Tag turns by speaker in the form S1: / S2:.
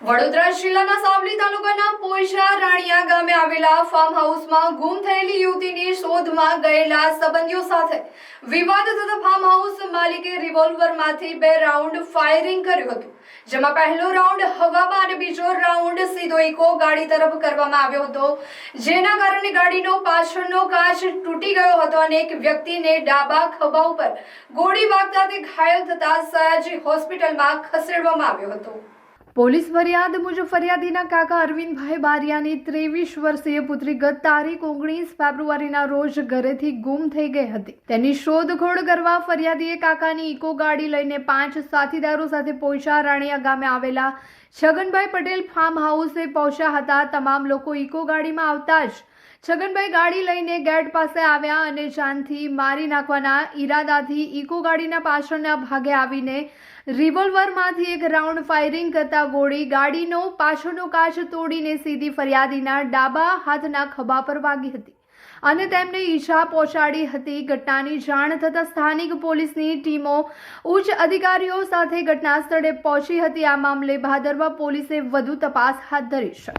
S1: વડોદરા જિલ્લાના સાવલી તાલુકાના પોઈશા રાણિયા ગામે આવેલા ફાર્મ હાઉસમાં ગુમ થયેલી યુવતીની શોધમાં ગયેલા સંબંધીઓ સાથે વિવાદ થતા ફાર્મ હાઉસ માલિકે રિવોલ્વરમાંથી 2 રાઉન્ડ ફાયરિંગ કર્યું હતું, જેમાં પહેલો રાઉન્ડ હવામાં અને બીજો રાઉન્ડ સીધો ઇકો ગાડી તરફ કરવામાં આવ્યો હતો, જેના કારણે ગાડીનો પાછળનો કાચ તૂટી ગયો હતો અને એક વ્યક્તિને ડાબા ખભા ઉપર ગોળી વાગતા તે ઘાયલ થતા સયાજી હોસ્પિટલમાં ખસેડવામાં આવ્યો હતો। પોલીસ ફરિયાદ મુજબ ફરિયાદીના કાકા અરવિંદભાઈ બારિયાની 23 વર્ષીય પુત્રી ગત તારીખ 19 ફેબ્રુઆરીના રોજ ઘરેથી ગુમ થઈ ગઈ હતી। તેની શોધખોળ કરવા ફરિયાદીએ કાકાની ઇકો ગાડી લઈને 5 સાથીદારો સાથે પોઈશા રાણિયા ગામે આવેલા છગનભાઈ પટેલ ફાર્મ હાઉસે પહોંચ્યા હતા। તમામ લોકો ઇકો ગાડીમાં આવતા જ છગનભાઈ ગાડી લઈને ગેટ પાસે આવ્યા અને જાનથી મારી નાખવાના ઈરાદાથી ઇકો ગાડીના પાછળના ભાગે આવીને રિવોલ્વરમાંથી 1 રાઉન્ડ ફાયરિંગ કરતા ગોળી ગાડીનો પાછળનો કાચ તોડીને સીધી ફરિયાદીના ડાબા હાથના ખભા પર વાગી હતી અને તેમને ઈજા પહોંચાડી હતી। ઘટનાની જાણ થતાં સ્થાનિક પોલીસની ટીમો ઉચ્ચ અધિકારીઓ સાથે ઘટના સ્થળે પહોંચી હતી। આ મામલે ભાદરવા પોલીસે વધુ તપાસ હાથ ધરી છે।